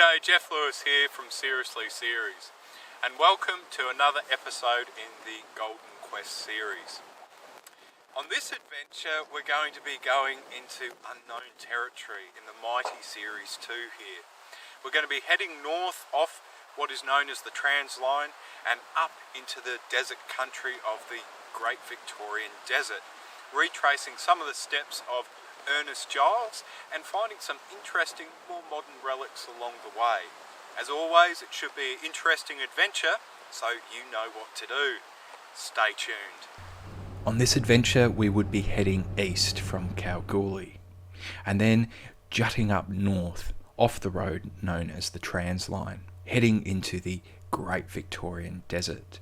G'day, Geoff here from Seriously Series, and welcome to another episode in the Golden Quest series. On this adventure we're going to be going into unknown territory in the mighty Series 2 here. We're going to be heading north off what is known as the Trans Line and up into the desert country of the Great Victorian Desert, retracing some of the steps of Ernest Giles and finding some interesting, more modern relics along the way. As always, it should be an interesting adventure, so you know what to do. Stay tuned. On this adventure we would be heading east from Kalgoorlie and then jutting up north off the road known as the Trans Line, heading into the Great Victorian Desert.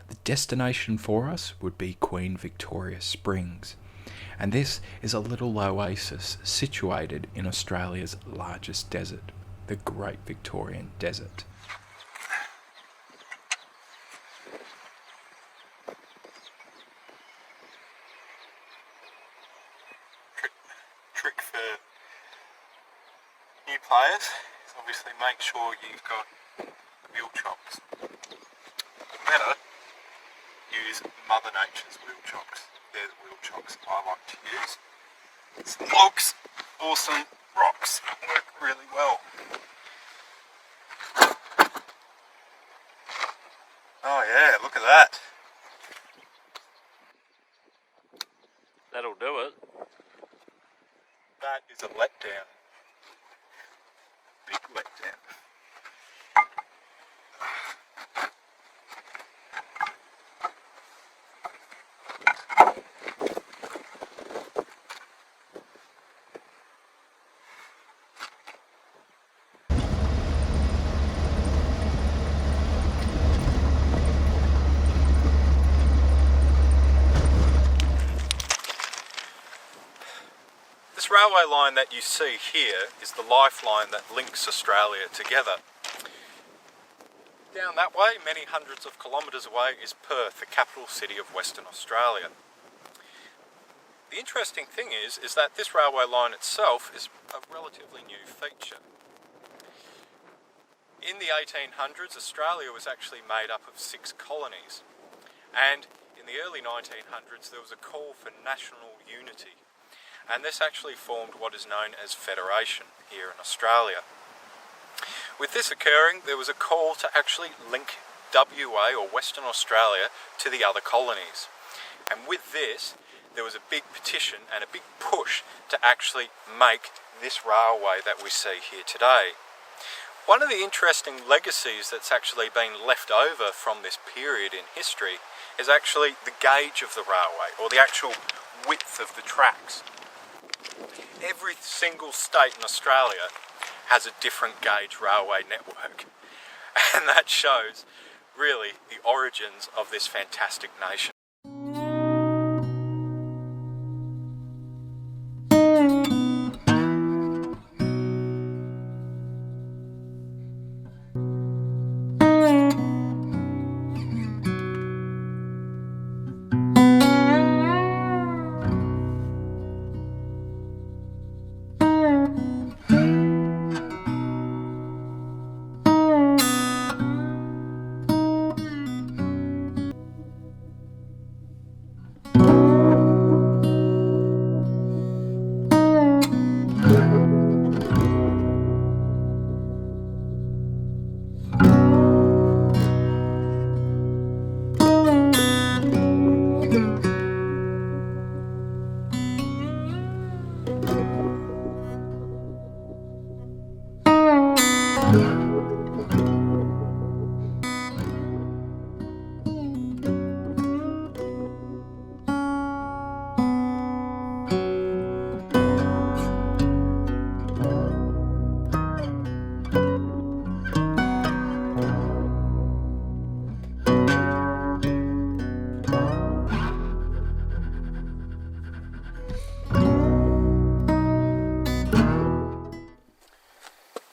The destination for us would be Queen Victoria Springs, and this is a little oasis situated in Australia's largest desert, the Great Victorian Desert. Trick for new players is obviously make sure you've got wheel chocks. Better use Mother Nature's wheel chocks. They're the wheel chocks I like to use. Some logs, awesome rocks, work really well. Oh yeah, look at that. That'll do it. That is a letdown. Big letdown. This railway line that you see here is the lifeline that links Australia together. Down that way, many hundreds of kilometres away, is Perth, the capital city of Western Australia. The interesting thing is that this railway line itself is a relatively new feature. In the 1800s, Australia was actually made up of 6 colonies, and in the early 1900s there was a call for national unity. And this actually formed what is known as Federation here in Australia. With this occurring, there was a call to actually link WA or Western Australia to the other colonies. And with this, there was a big petition and a big push to actually make this railway that we see here today. One of the interesting legacies that's actually been left over from this period in history is actually the gauge of the railway, or the actual width of the tracks. Every single state in Australia has a different gauge railway network, and that shows really the origins of this fantastic nation.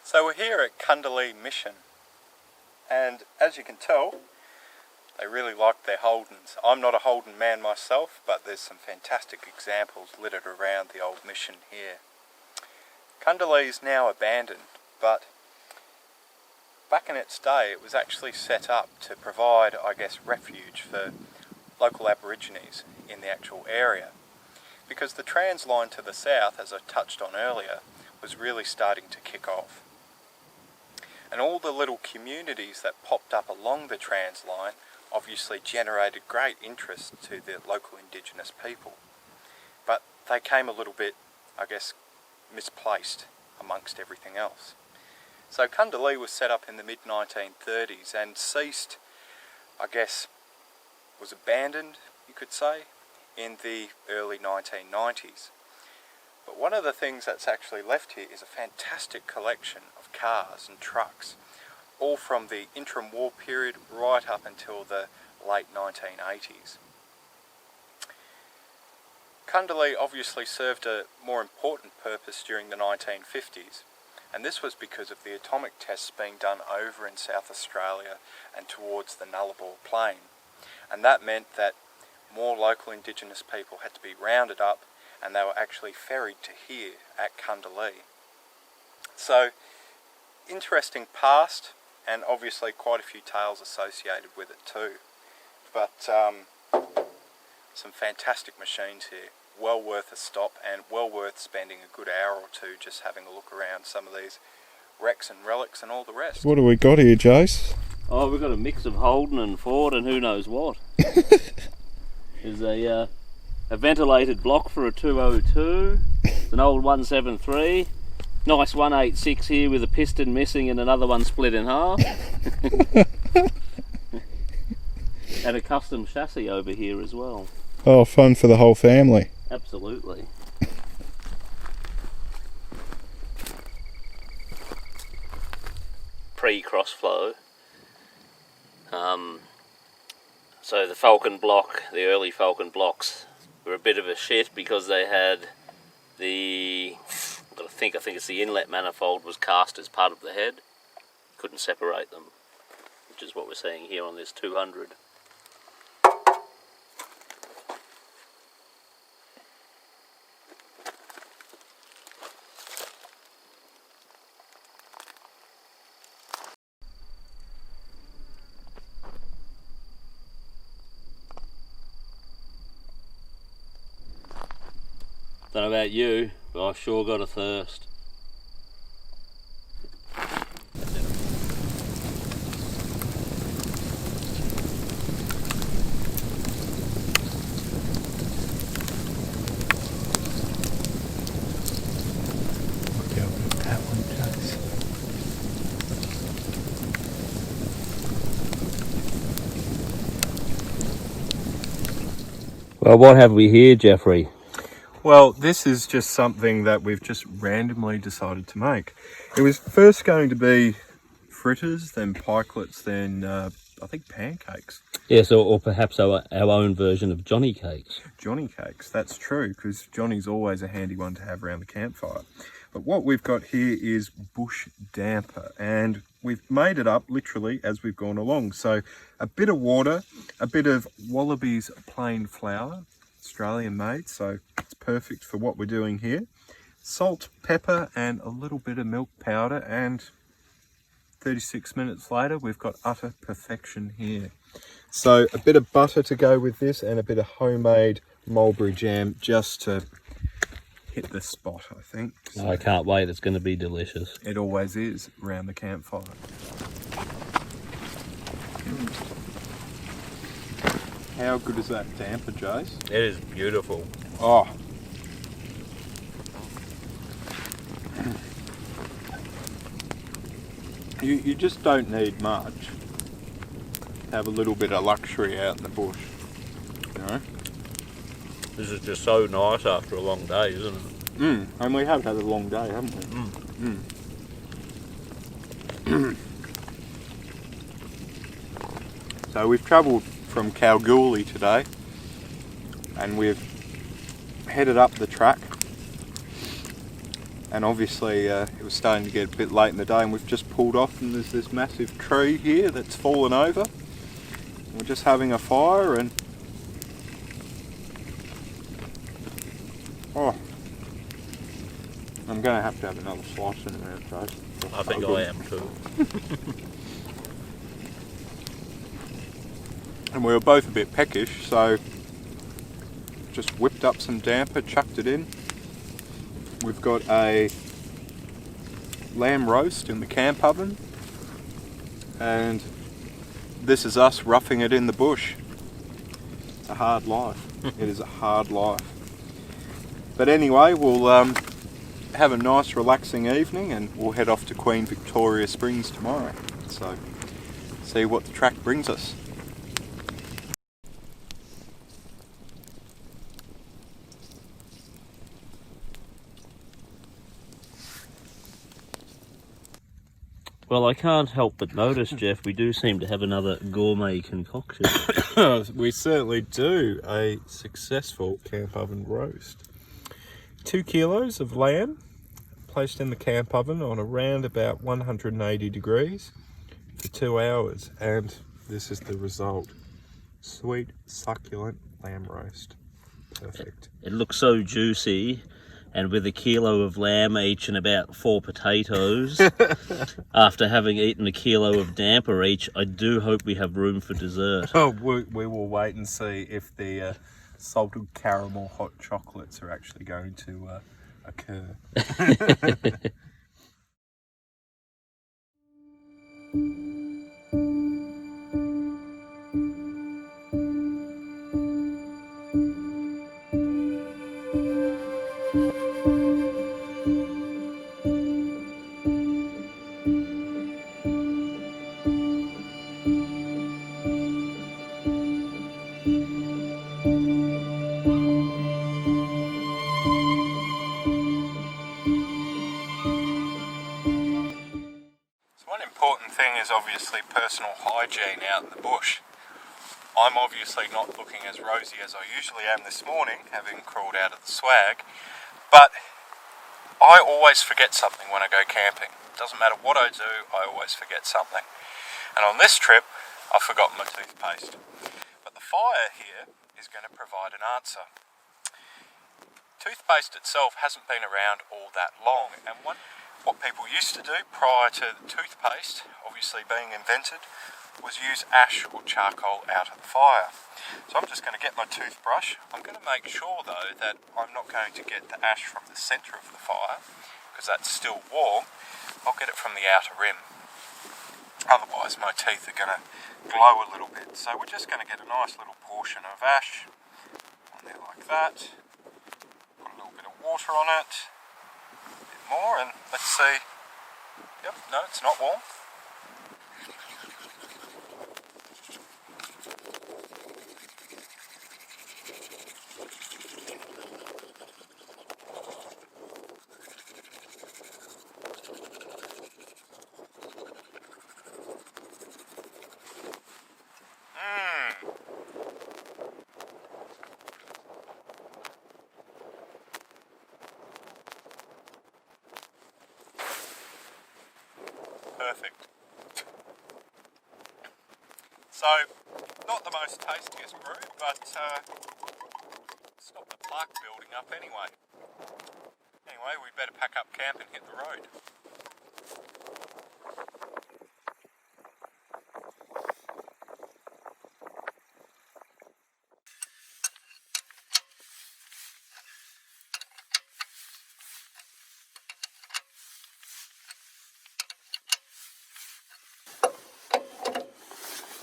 So we're here at Kundalini Mission, and as you can tell, they really like their Holdens. I'm not a Holden man myself, but there's some fantastic examples littered around the old mission here. Kundalini is now abandoned, but back in its day it was actually set up to provide, I guess, refuge for local Aborigines in the actual area. Because the trans line to the south, as I touched on earlier, was really starting to kick off. And all the little communities that popped up along the trans line obviously generated great interest to the local Indigenous people. But they came a little bit, I guess, misplaced amongst everything else. So Kundalee was set up in the mid-1930s and ceased, I guess, was abandoned, you could say, in the early 1990s. But one of the things that's actually left here is a fantastic collection of cars and trucks, all from the interim war period right up until the late 1980s. Kundalee obviously served a more important purpose during the 1950s, and this was because of the atomic tests being done over in South Australia and towards the Nullarbor Plain. And that meant that more local Indigenous people had to be rounded up, and they were actually ferried to here at Kundalee. So, interesting past, and obviously quite a few tales associated with it too. But some fantastic machines here. Well worth a stop, and well worth spending a good hour or two just having a look around some of these wrecks and relics and all the rest. What do we got here, Jace? Oh, we've got a mix of Holden and Ford and who knows what. There's a ventilated block for a 202. It's an old 173. Nice 186 here with a piston missing and another one split in half. And a custom chassis over here as well. Oh, fun for the whole family. Absolutely. Pre-crossflow. So the Falcon block, the early Falcon blocks, were a bit of a shit because they had I think it's the inlet manifold was cast as part of the head. Couldn't separate them, which is what we're seeing here on this 200. Don't know about you, but I've sure got a thirst. Well, what have we here, Jeffrey? Well, this is just something that we've just randomly decided to make. It was first going to be fritters, then pikelets, then I think pancakes. Yes, or perhaps our own version of Johnny cakes. Johnny cakes, that's true, because Johnny's always a handy one to have around the campfire. But what we've got here is bush damper, and we've made it up literally as we've gone along. So a bit of water, a bit of Wallabies plain flour, Australian made, so it's perfect for what we're doing here. Salt, pepper, and a little bit of milk powder, and 36 minutes later we've got utter perfection here. So a bit of butter to go with this, and a bit of homemade mulberry jam just to hit the spot, I think. So I can't wait, it's going to be delicious. it always is around the campfire. How good is that damper, Jace? It is beautiful. Oh. You just don't need much. Have a little bit of luxury out in the bush, you know? This is just so nice after a long day, isn't it? And we have had a long day, haven't we? So we've travelled from Kalgoorlie today, and we've headed up the track, and obviously it was starting to get a bit late in the day, and we've just pulled off, and there's this massive tree here that's fallen over. We're just having a fire, and oh, I'm going to have another slice in a minute, Joe. I think I am too. and we were both a bit peckish, so just whipped up some damper, chucked it in. We've got a lamb roast in the camp oven, and this is us roughing it in the bush. It's a hard life. It is a hard life. But anyway, we'll have a nice relaxing evening, and we'll head off to Queen Victoria Springs tomorrow. So, see what the track brings us. Well, I can't help but notice, Geoff, we do seem to have another gourmet concoction. We certainly do. A successful camp oven roast. 2 kilos of lamb placed in the camp oven on around about 180 degrees for 2 hours, and this is the result. Sweet, succulent lamb roast. Perfect. It looks so juicy, and with a kilo of lamb each and about 4 potatoes, after having eaten a kilo of damper each, I do hope we have room for dessert. Oh, we will wait and see if the salted caramel hot chocolates are actually going to occur. One important thing is obviously personal hygiene out in the bush. I'm obviously not looking as rosy as I usually am this morning, having crawled out of the swag, but I always forget something when I go camping. Doesn't matter what I do, I always forget something. And on this trip, I've forgotten my toothpaste. But the fire here is going to provide an answer. Toothpaste itself hasn't been around all that long, and what people used to do prior to the toothpaste obviously being invented was use ash or charcoal out of the fire. So I'm just going to get my toothbrush. I'm going to make sure though that I'm not going to get the ash from the centre of the fire, because that's still warm. I'll get it from the outer rim. Otherwise my teeth are going to glow a little bit. So we're just going to get a nice little portion of ash on there like that. Put a little bit of water on it. More, and let's see. Yep, no, it's not warm. Perfect. So, not the most tastiest brew, but stop the plaque building up anyway. Anyway, we better pack up camp and hit the road.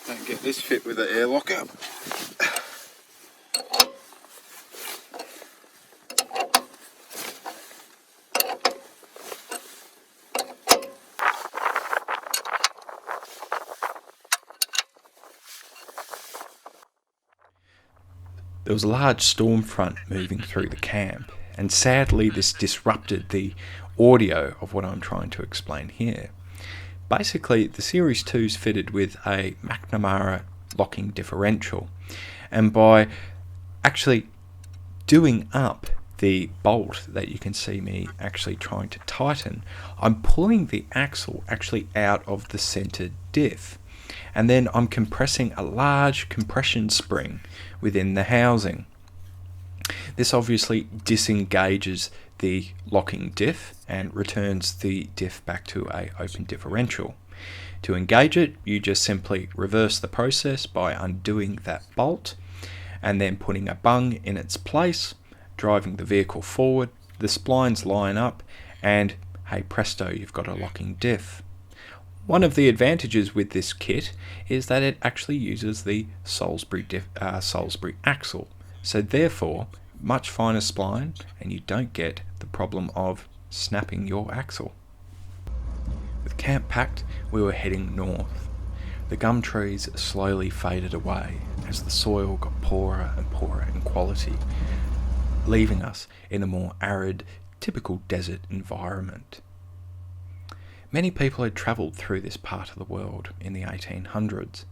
Don't get this fit with the air locker. There was a large storm front moving through the camp, and sadly this disrupted the audio of what I'm trying to explain here. Basically, the Series 2 is fitted with a McNamara locking differential, and by actually doing up the bolt that you can see me actually trying to tighten, I'm pulling the axle actually out of the centered diff, and then I'm compressing a large compression spring within the housing. This obviously disengages the locking diff and returns the diff back to a open differential. To engage it, you just simply reverse the process by undoing that bolt and then putting a bung in its place, driving the vehicle forward, the splines line up, and hey presto, you've got a locking diff. One of the advantages with this kit is that it actually uses the Salisbury axle, so therefore much finer spline, and you don't get the problem of snapping your axle. With camp packed, we were heading north. The gum trees slowly faded away as the soil got poorer and poorer in quality, leaving us in a more arid, typical desert environment. Many people had travelled through this part of the world in the 1800s,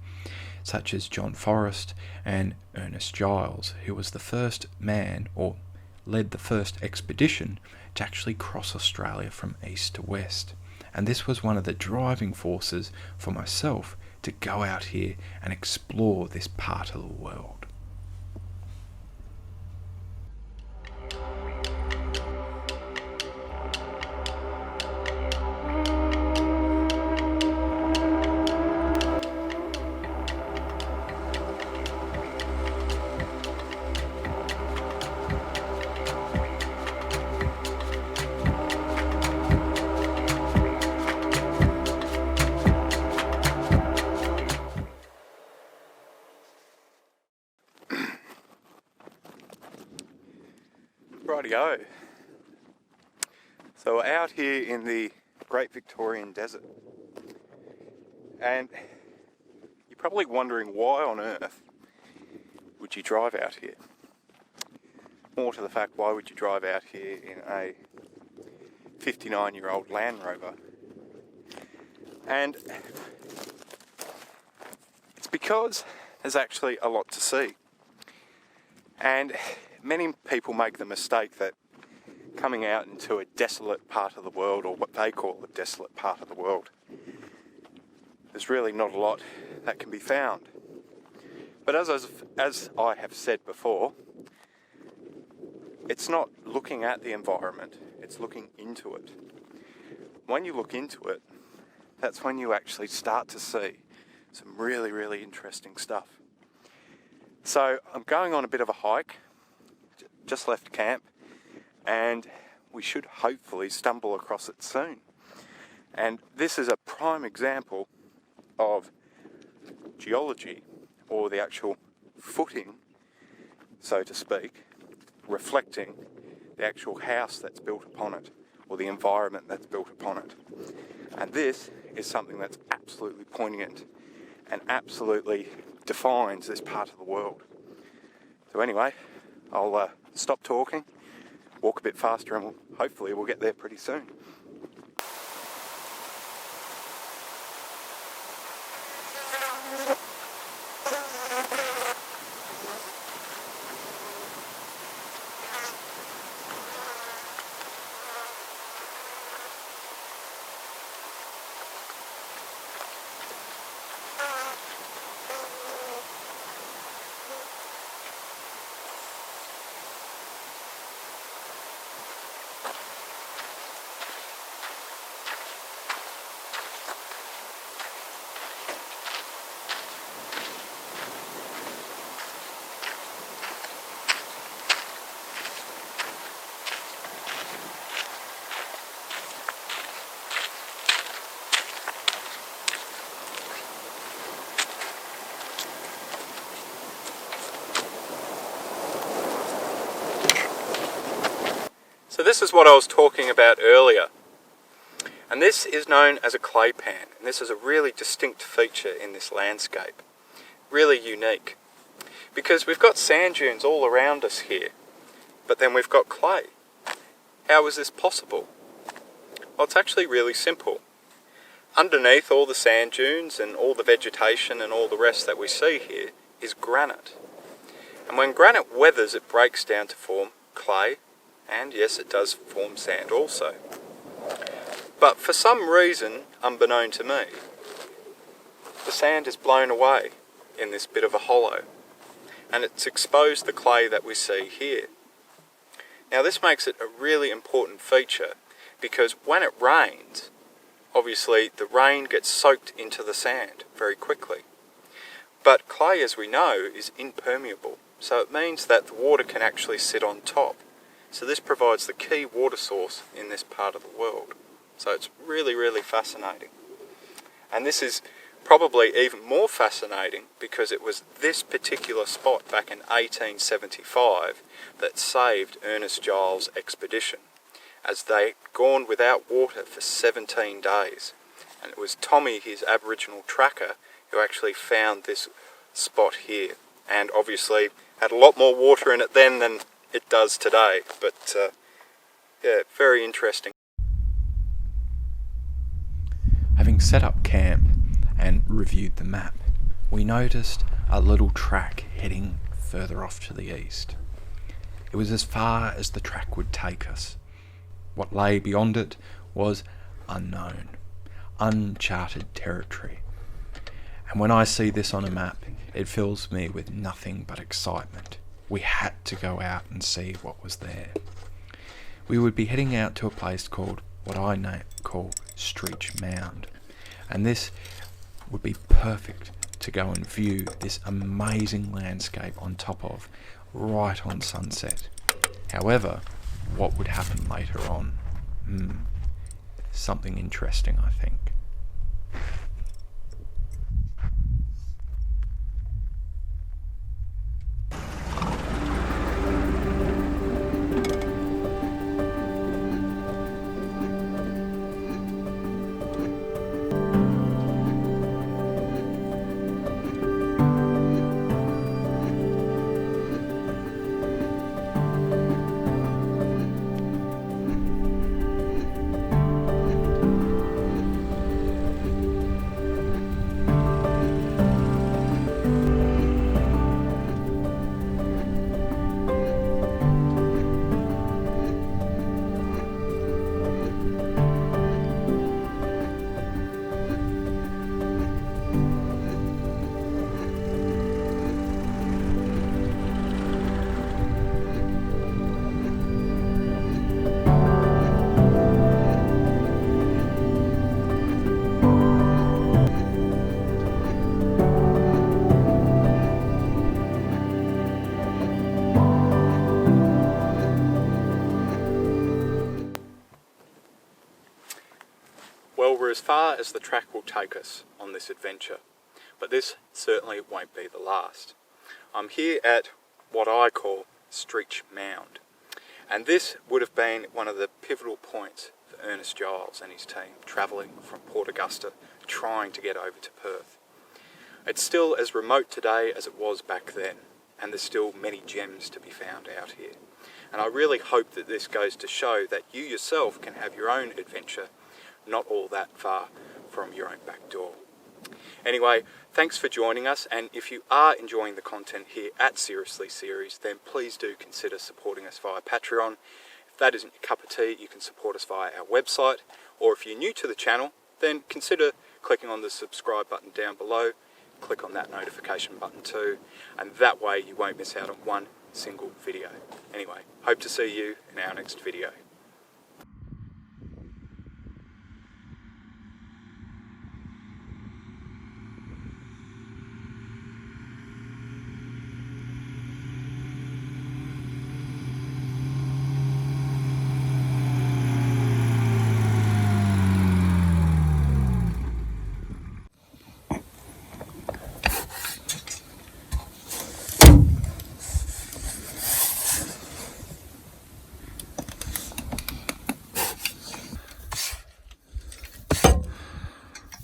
such as John Forrest and Ernest Giles, who was the first man, or led the first expedition, to actually cross Australia from east to west. And this was one of the driving forces for myself to go out here and explore this part of the world. Rightio. So we're out here in the Great Victorian Desert, and you're probably wondering why on earth would you drive out here? More to the fact, why would you drive out here in a 59-year-old Land Rover? And it's because there's actually a lot to see. And many people make the mistake that coming out into a desolate part of the world, or what they call a desolate part of the world, there's really not a lot that can be found. But as I have said before, it's not looking at the environment, it's looking into it. When you look into it, that's when you actually start to see some really, really interesting stuff. So I'm going on a bit of a hike, just left camp, and we should hopefully stumble across it soon. And this is a prime example of geology, or the actual footing, so to speak, reflecting the actual house that's built upon it, or the environment that's built upon it. And this is something that's absolutely poignant and absolutely defines this part of the world. So anyway, I'll stop talking, walk a bit faster, and hopefully we'll get there pretty soon. So this is what I was talking about earlier, and this is known as a clay pan, and this is a really distinct feature in this landscape, really unique, because we've got sand dunes all around us here, but then we've got clay. How is this possible? Well, it's actually really simple. Underneath all the sand dunes and all the vegetation and all the rest that we see here is granite, and when granite weathers, it breaks down to form clay. And yes, it does form sand also. But for some reason, unbeknown to me, the sand is blown away in this bit of a hollow, and it's exposed the clay that we see here. Now this makes it a really important feature, because when it rains, obviously the rain gets soaked into the sand very quickly. But clay, as we know, is impermeable, so it means that the water can actually sit on top. So this provides the key water source in this part of the world. So it's really, really fascinating. And this is probably even more fascinating because it was this particular spot back in 1875 that saved Ernest Giles' expedition, as they'd gone without water for 17 days. And it was Tommy, his Aboriginal tracker, who actually found this spot here. And obviously had a lot more water in it then than it does today. But yeah, very interesting. Having set up camp and reviewed the map, we noticed a little track heading further off to the east. It was as far as the track would take us. What lay beyond it was unknown, uncharted territory. And when I see this on a map, it fills me with nothing but excitement. We had to go out and see what was there. We would be heading out to a place called what I call Streech Mound, and this would be perfect to go and view this amazing landscape on top of, right on sunset. However, what would happen later on? Something interesting, I think. Well, we're as far as the track will take us on this adventure, but this certainly won't be the last. I'm here at what I call Streech Mound, and this would have been one of the pivotal points for Ernest Giles and his team travelling from Port Augusta trying to get over to Perth. It's still as remote today as it was back then, and there's still many gems to be found out here. And I really hope that this goes to show that you yourself can have your own adventure not all that far from your own back door. Anyway, thanks for joining us, and if you are enjoying the content here at Seriously Series, then please do consider supporting us via Patreon. If that isn't your cup of tea, you can support us via our website, or if you're new to the channel, then consider clicking on the subscribe button down below, click on that notification button too, and that way you won't miss out on one single video. Anyway, hope to see you in our next video.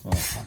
Oh,